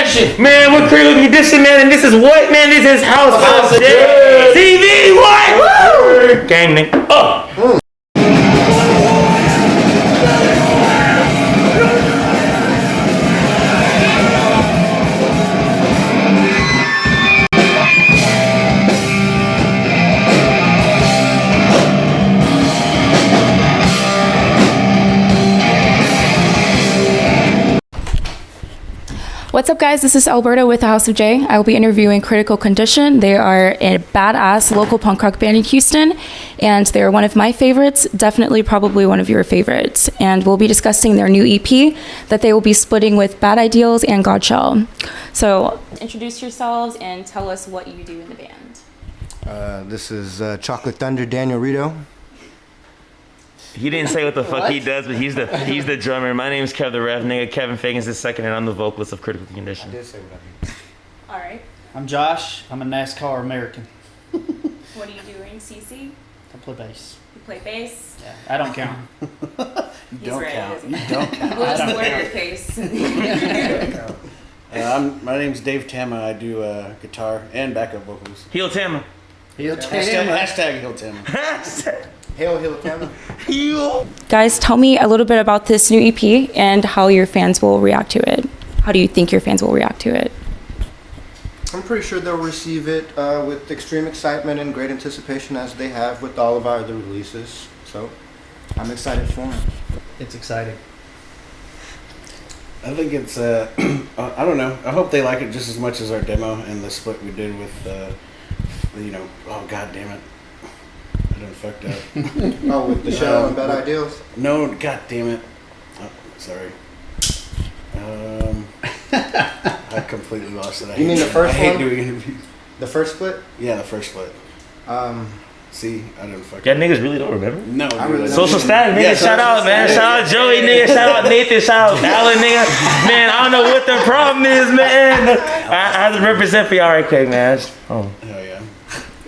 condition. Man, we're Critical Condition, man, and this is what, man? This is House of J. TV, what? Woo! Gang, nigga. Oh! What's up, guys? This is Alberta with the House of J. I will be interviewing Critical Condition. They are a badass local punk rock band in Houston, and they're one of my favorites, definitely probably one of your favorites. And we'll be discussing their new EP that they will be splitting with Bad Ideals and Godshell. So introduce yourselves and tell us what you do in the band. This is Chocolate Thunder, Daniel Rito. He didn't say what the fuck he does, but he's the drummer. My name is Kev the Ref, nigga. Kevin Fagan's the second, and I'm the vocalist of Critical Condition. I did say what I did. All right. I'm Josh. I'm a NASCAR American. What are you doing, CC? I play bass. You play bass? Yeah, I don't count. You don't count. You don't count. We'll just blur your face. My name's Dave Tama. I do guitar and backup vocals. Heel Tama. Hashtag Heel Tama. Hail Tama. Guys, tell me a little bit about this new EP and how your fans will react to it. How do you think your fans will react to it? I'm pretty sure they'll receive it with extreme excitement and great anticipation, as they have with all of our other releases. So I'm excited for them. It's exciting. I think it's, I don't know. I hope they like it just as much as our demo and the split we did with, oh, god damn it. I done fucked up. Oh, with the show and Bad Ideals? No, god damn it. Oh, sorry. I completely lost it. You mean the first one? I hate one? doing interviews. The first split? Yeah, the first split. See, I didn't fuck Y'all niggas really don't remember? No, I really Social Static, nigga. Yeah, Shout out, man. Shout out Joey, nigga. Shout out Nathan. Shout out Alan, nigga. Man, I don't know what the problem is, man. I have to represent for y'all right quick, man. Oh. Hell yeah.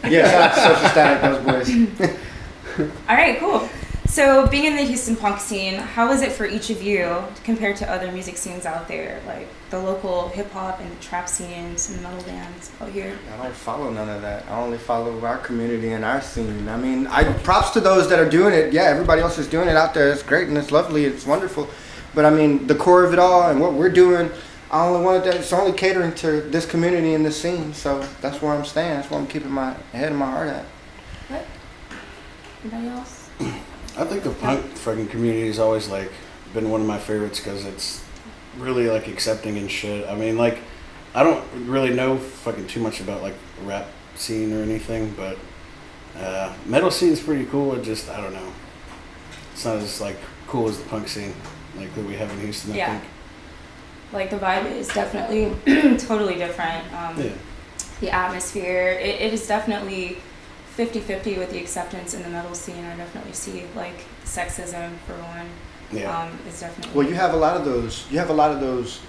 Yeah, shout out to Social Static, those boys. All right, cool. So being in the Houston punk scene, how is it for each of you compared to other music scenes out there, like the local hip hop and the trap scenes and metal bands out here? I don't follow none of that. I only follow our community and our scene. I mean, props to those that are doing it. Yeah, everybody else is doing it out there. It's great and it's lovely. It's wonderful. But I mean, the core of it all and what we're doing, I only wanted that. It's only catering to this community and this scene. So that's where I'm staying. That's where I'm keeping my head and my heart at. What? Anybody else? I think the punk fucking community has always like been one of my favorites because it's really like accepting and shit. I mean, like, I don't really know fucking too much about like rap scene or anything, but metal scene's pretty cool. It just, I don't know, it's not as like cool as the punk scene like that we have in Houston. I think. Like the vibe is definitely totally different. The atmosphere, it is definitely 50-50 with the acceptance in the metal scene. I definitely see like sexism for one. Yeah. Is definitely. Well, you have a lot of those. You have a lot of those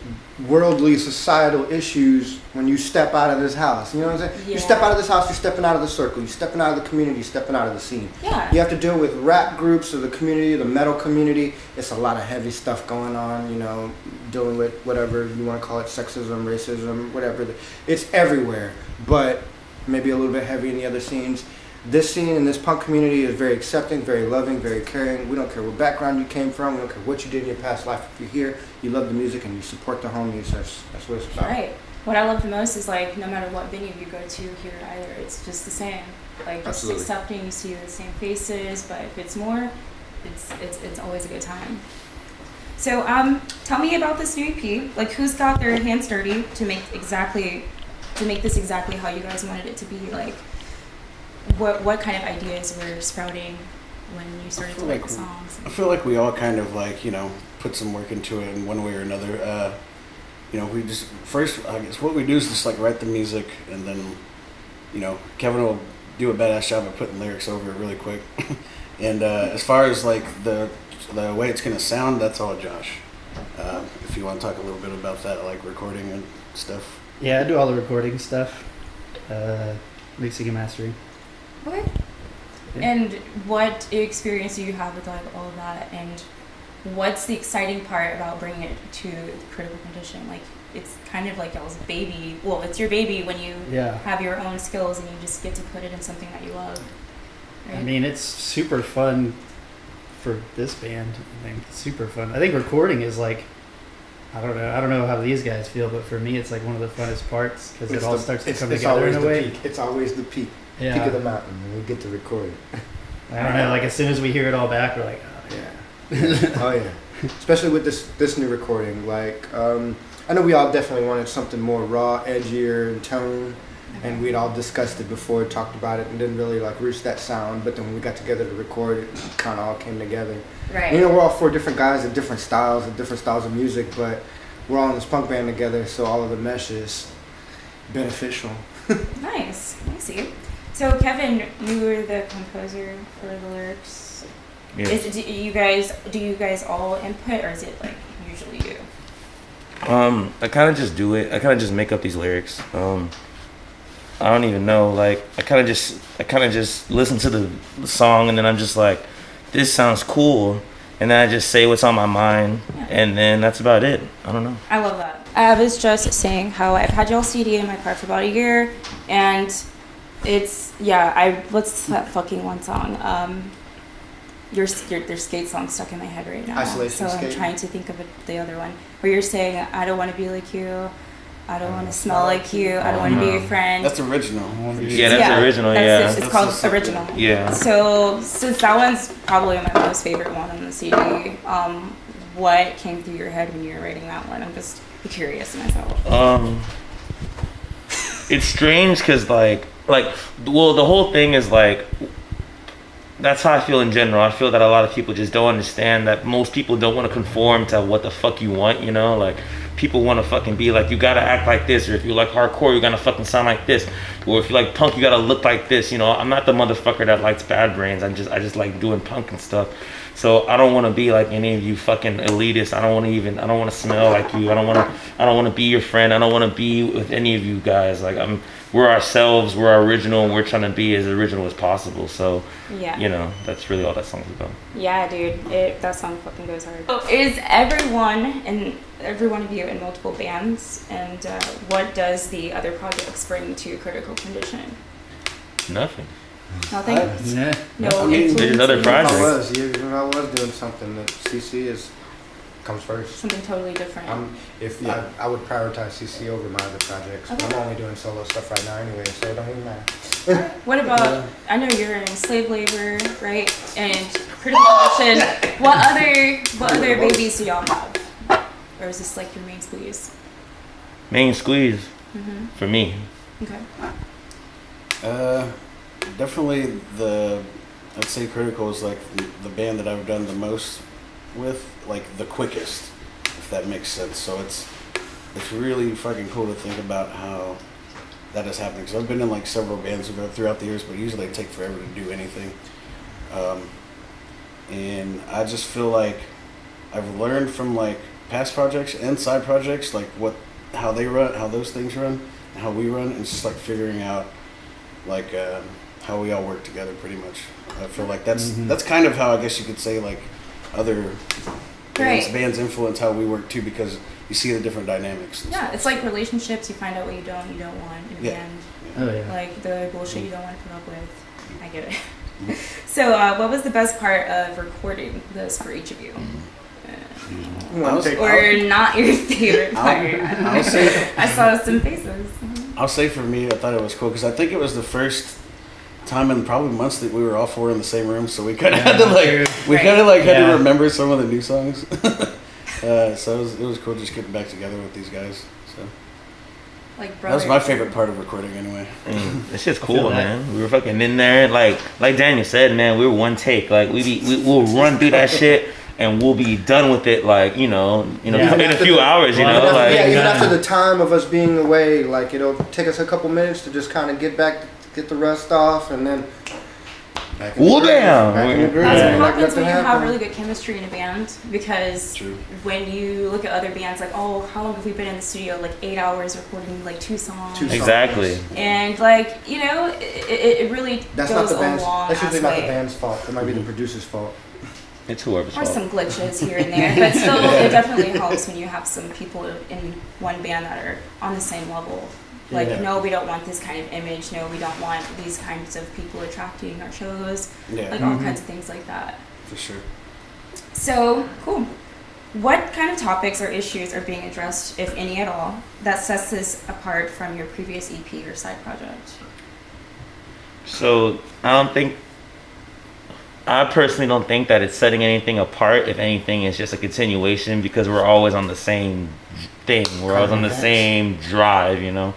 worldly, societal issues when you step out of this house. You know what I'm saying? Yeah. You step out of this house, you're stepping out of the circle. You're stepping out of the community. You're stepping out of the scene. Yeah. You have to deal with rap groups of the community, the metal community. It's a lot of heavy stuff going on. You know, dealing with whatever you want to call it, sexism, racism, whatever. It's everywhere, but maybe a little bit heavy in the other scenes. This scene and this punk community is very accepting, very loving, very caring. We don't care what background you came from. We don't care what you did in your past life. If you're here, you love the music and you support the homies. That's what it's about. Right. What I love the most is like no matter what venue you go to here either, it's just the same. Like just Absolutely. accepting, you see the same faces, but if it's more, it's always a good time. So tell me about this new EP. Like who's got their hands dirty to make this exactly how you guys wanted it to be? Like what kind of ideas were sprouting when you started to write the songs? I feel like we all kind of like, you know, put some work into it in one way or another. We just, first, I guess what we do is just like write the music and then, you know, Kevin will do a badass job of putting lyrics over it really quick. And as far as like the way it's going to sound, that's all Josh. If you want to talk a little bit about that, like recording and stuff. Yeah, I do all the recording stuff, mixing and mastering. Okay. Yeah. And what experience do you have with like all of that? And what's the exciting part about bringing it to Critical Condition? Like it's kind of like y'all's baby. Well, it's your baby when you Yeah. have your own skills and you just get to put it in something that you love. Right? I mean, it's super fun for this band. I think it's super fun. I think recording is like, I don't know how these guys feel, but for me, it's like one of the funnest parts because it all starts to come together in a way. Peak. It's always the peak. Yeah. Peak of the mountain, and we get to record. I don't know. Like as soon as we hear it all back, we're like, oh Yeah. Oh yeah. Especially with this new recording. Like, I know we all definitely wanted something more raw, edgier in tone, and we'd all discussed it before, talked about it, and didn't really like reach that sound. But then when we got together to record it, it kind of all came together. Right. You know, we're all four different guys of different styles of music, but we're all in this punk band together, so all of the mesh is beneficial. Nice. I see. So Kevin, you were the composer for the lyrics. Yeah. Do you guys all input, or is it like usually you? I kind of just do it. I kind of just make up these lyrics. I don't even know. Like I kind of just listen to the song, and then I'm just like, this sounds cool, and then I just say what's on my mind, and then that's about it. I don't know. I love that. I was just saying how I've had y'all CD in my car for about a year, and it's what's that fucking one song? Your skate song stuck in my head right now. Isolation so Skate. I'm trying to think of the other one where you're saying, I don't want to be like you, I don't want to smell like you, I don't want to be your friend. That's original. Yeah, that's original. It's That's called the- Original. Yeah. So since that one's probably my most favorite one on the CD, what came through your head when you were writing that one? I'm just curious myself. It's strange because well, the whole thing is like, that's how I feel in general. I feel that a lot of people just don't understand that most people don't want to conform to what the fuck you want, you know? Like, people want to fucking be like, you gotta act like this, or if you like hardcore, you gotta fucking sound like this, or if you like punk, you gotta look like this, you know? I'm not the motherfucker that likes Bad Brains. I just like doing punk and stuff. So I don't want to be like any of you fucking elitists. I don't want to smell like you. I don't want to be your friend. I don't want to be with any of you guys. Like, we're ourselves, we're original, and we're trying to be as original as possible. So, Yeah. you know, that's really all that song's about. Yeah, dude, that song fucking goes hard. So is every one of you in multiple bands, and what does the other projects bring to Critical Condition? Nothing. Nothing? yeah. No I mean, influence? there's other projects. I was doing something that CC comes first. Something totally different. I would prioritize CC over my other projects. But Okay. I'm only doing solo stuff right now anyway, so it don't even matter. What about, I know you're in slave labor, right? And Critical Condition, what other babies do y'all have? Or is this like your main squeeze? Main squeeze Mm-hmm. for me. Okay. Definitely I'd say Critical is like the band that I've done the most with, like the quickest, if that makes sense. So it's really fucking cool to think about how that is happening. Because I've been in like several bands throughout the years, but usually they take forever to do anything. And I just feel like I've learned from like past projects and side projects, like how they run, how those things run, and how we run, and it's just like figuring out like how we all work together pretty much. I feel like that's kind of how I guess you could say like other bands influence how we work too, because you see the different dynamics. Yeah, it's like relationships. You find out what you don't want in the end. Oh yeah. Like the bullshit you don't want to put up with. I get it. So, what was the best part of recording this for each of you? Or not your favorite part? I'll say, I saw some faces. I'll say for me, I thought it was cool because I think it was the first time in probably months that we were all four in the same room, so we kind of had to had to remember some of the new songs. So it was cool just getting back together with these guys. So Like that was my favorite part of recording, anyway. This shit's cool, man. We were fucking in there, like Daniel said, man. We were one take. Like we'll run through that shit, and we'll be done with it. Like in a few hours. You know, like even after the time of us being away, like it'll take us a couple minutes to just kind of get the rust off, and then. Back in the groove. That's what Like happens when you have happened. really good chemistry in a band, because when you look at other bands, like, oh, how long have we been in the studio? Like 8 hours recording like two songs. Exactly. And like, it really That's not goes the a band's. long That's usually ass not the way. band's fault. It might be the producer's fault. It's whoever's or fault. some glitches here and there, but still, it definitely helps when you have some people in one band that are on the same level. Like, Yeah. no, we don't want this kind of image. No, we don't want these kinds of people attracting our shows. Yeah, Like all kinds of things like that. for sure. So, cool. What kind of topics or issues are being addressed, if any at all, that sets this apart from your previous EP or side project? So I personally don't think that it's setting anything apart. If anything, it's just a continuation because we're always on the same thing. We're always on the same drive, you know.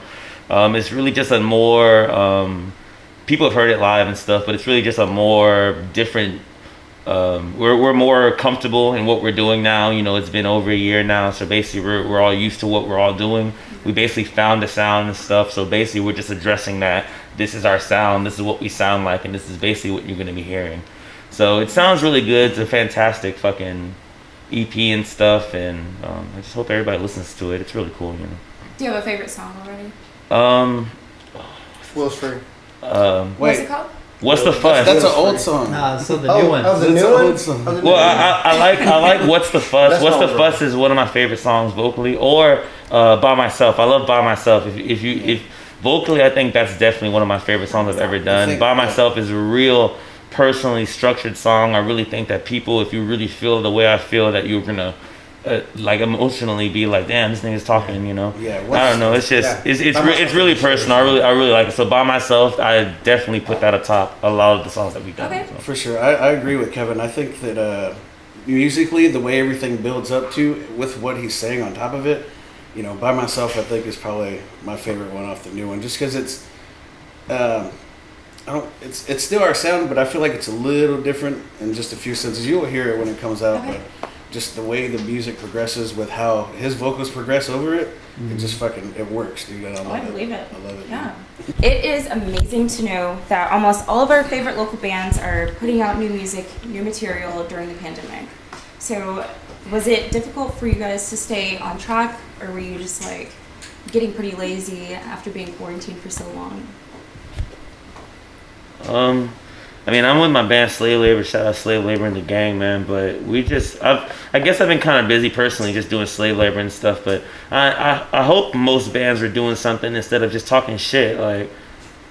It's really just a more, people have heard it live and stuff, but it's really just a more different, we're more comfortable in what we're doing now. You know, it's been over a year now, so basically we're all used to what we're all doing. We basically found the sound and stuff, so basically we're just addressing that. This is our sound, this is what we sound like, and this is basically what you're going to be hearing. So it sounds really good. It's a fantastic fucking EP and stuff, and I just hope everybody listens to it. It's really cool, you know. Do you have a favorite song already? Will's free. What's it called? What's the fuss? That's an old song. Nah, so the new one. Oh, the That's new an one? old song. Oh, the new Well, one. I like What's the Fuss. That's What's the not Fuss is one of my favorite songs vocally, or By Myself. I love By Myself. If vocally, I think that's definitely one of my favorite songs I've ever done. By Myself is a real personally structured song. I really think that people, if you really feel the way I feel, that you're gonna like emotionally be like, damn, this nigga's talking, you know. Yeah, I don't know. It's just it's really personal. I really like it. So By Myself, I definitely put that atop a lot of the songs that we've done. Okay. So. For sure, I agree with Kevin. I think that musically, the way everything builds up to with what he's saying on top of it, you know, By Myself, I think is probably my favorite one off the new one, just because it's, it's still our sound, but I feel like it's a little different in just a few senses. You'll hear it when it comes out, Okay. but just the way the music progresses with how his vocals progress over it, it just fucking, it works, dude. And I believe it. I love it. Yeah. It is amazing to know that almost all of our favorite local bands are putting out new music, new material during the pandemic. So, was it difficult for you guys to stay on track, or were you just like getting pretty lazy after being quarantined for so long? I mean, I'm with my band Slave Labor. Shout out Slave Labor and the gang, man. But I guess I've been kind of busy personally, just doing Slave Labor and stuff. But I hope most bands are doing something instead of just talking shit. Like,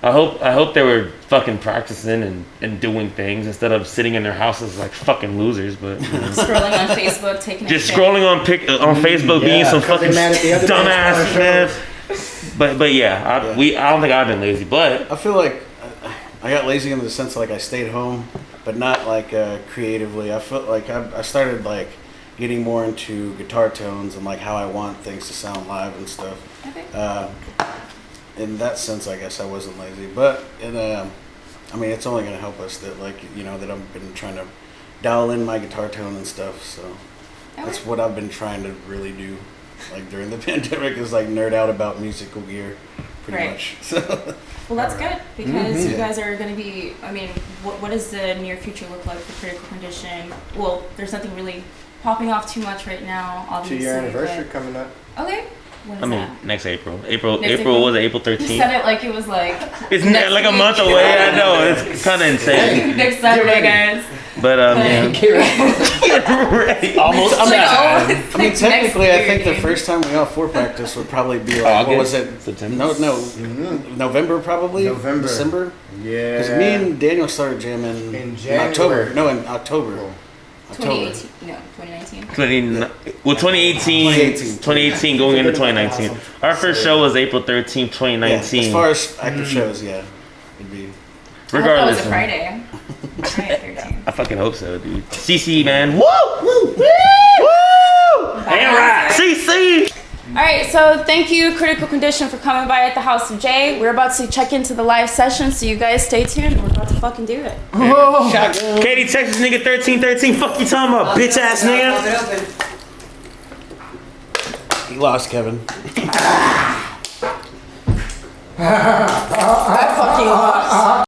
I hope they were fucking practicing and doing things instead of sitting in their houses like fucking losers. But you know. Scrolling on Facebook, taking Just a scrolling on Facebook, being some because fucking they're mad at the other dumbass, man. bands. But yeah, I don't think I've been lazy, but I feel like I got lazy in the sense like I stayed home, but not like creatively. I felt like I started like getting more into guitar tones and like how I want things to sound live and stuff. Okay. In that sense, I guess I wasn't lazy, but I mean, it's only gonna help us that like you know that I've been trying to dial in my guitar tone and stuff. So that's what I've been trying to really do, like during the pandemic, is like nerd out about musical gear, pretty much. So. Well, that's good because you guys are going to be. I mean, what does the near future look like for Critical Condition? Well, there's nothing really popping off too much right now. Obviously, 2-year anniversary coming up. Okay. When is I mean, that? next April. Next April April? was it April 13th? You said it like it was like. It's next like a week. month away. I know it's kind of insane. Next Saturday, guys. But yeah. Get ready. Almost. It's like, oh, it's I mean, like technically, next I think year, the first time we all four practice would probably be like, what was it? September? No, November probably? November. December? Yeah. Because me and Daniel started jamming In October. January. No, in October. Cool. 2018. No, 2019. 2018, 2018 going into 2019. Our first show was April 13th, Yeah, 2019. as far as active shows, yeah. It'd be. I Regardless. hope that was a Friday. Friday 13. I fucking hope so, dude. CC, man. Woo! Woo! Bye. CC! All right, so thank you, Critical Condition, for coming by at the House of Jay. We're about to check into the live session, so you guys stay tuned. We're about to fucking do it. Katy, Texas nigga 1313. Fuck you talking about, bitch ass nigga. He lost, Kevin. I fucking lost.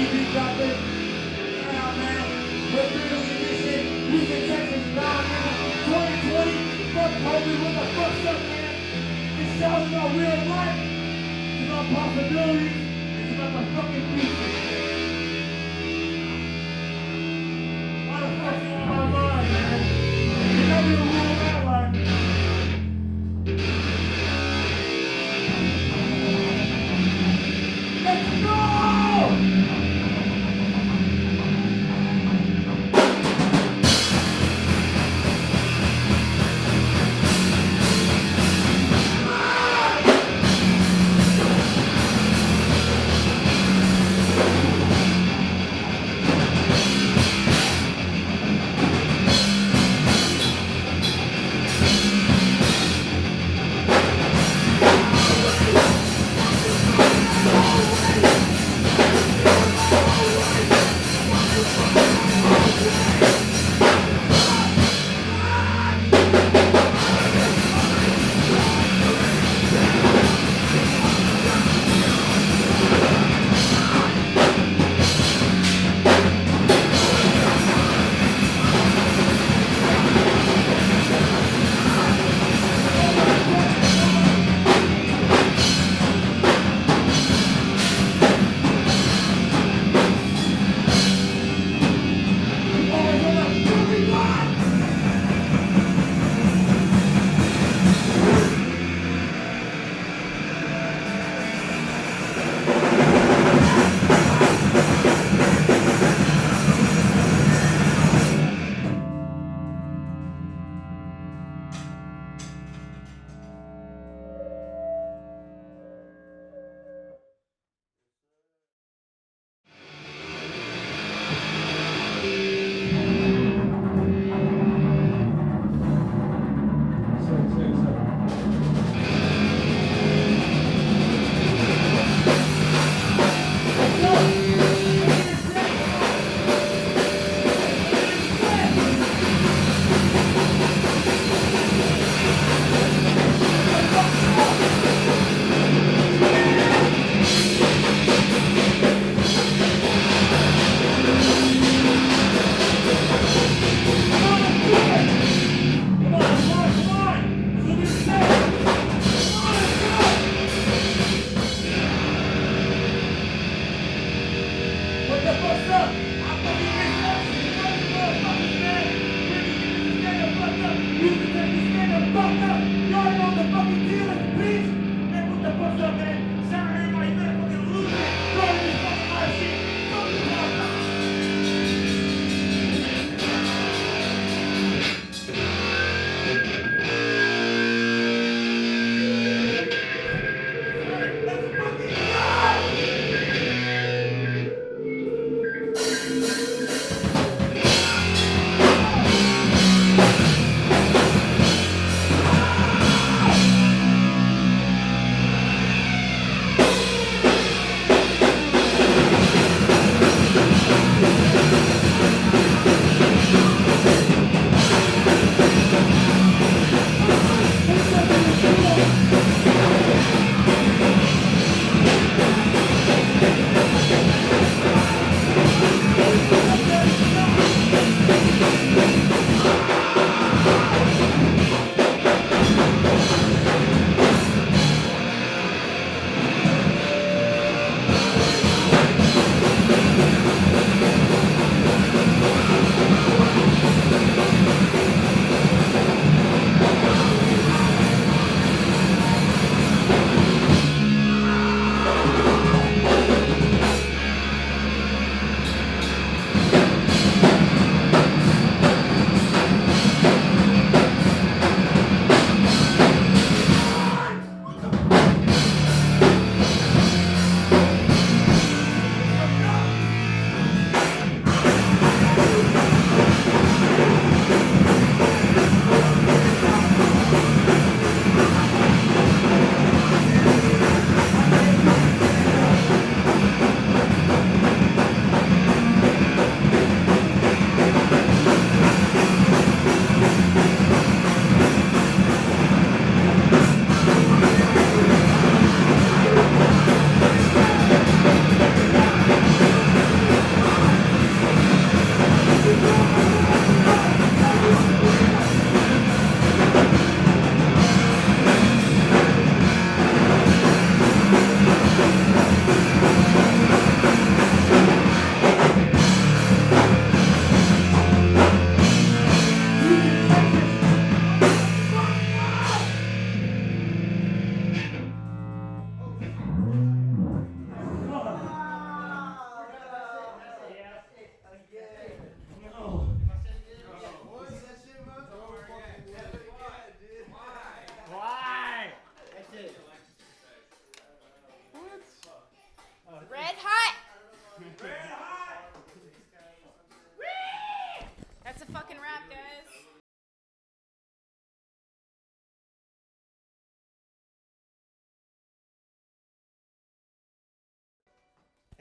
EP dropping. Yeah, man. We're bigger edition. Houston, Texas, now, man. 2020. Fuck COVID. What the fuck's up, man? This show's about real life. It's about possibilities. It's about the fucking future. Why the fuck's on my mind, man? You know me to rule my life. Let's go!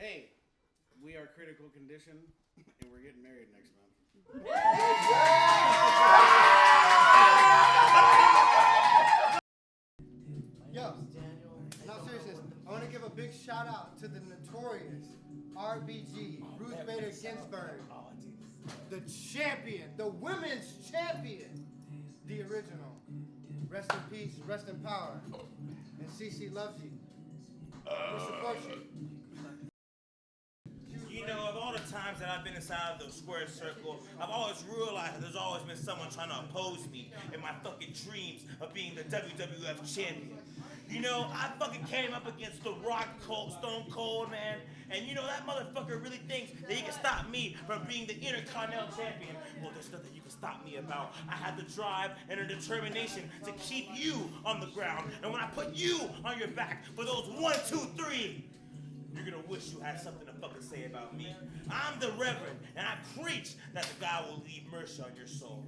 Hey, we are Critical Condition, and we're getting married next month. Yo, no seriousness. I want to give a big shout out to the notorious RBG, Ruth Bader Ginsburg, the champion, the women's champion, the original. Rest in peace, rest in power. And CC loves you. We support you. You know, of all the times that I've been inside of the square circle, I've always realized that there's always been someone trying to oppose me in my fucking dreams of being the WWF champion. You know, I fucking came up against The Rock, Stone Cold, man, and you know, that motherfucker really thinks that he can stop me from being the Intercontinental champion. Well, there's nothing you can stop me about. I had the drive and the determination to keep you on the ground, and when I put you on your back for those 1, 2, 3, you're gonna wish you had something to fucking say about me. I'm the Reverend, and I preach that the God will leave mercy on your soul.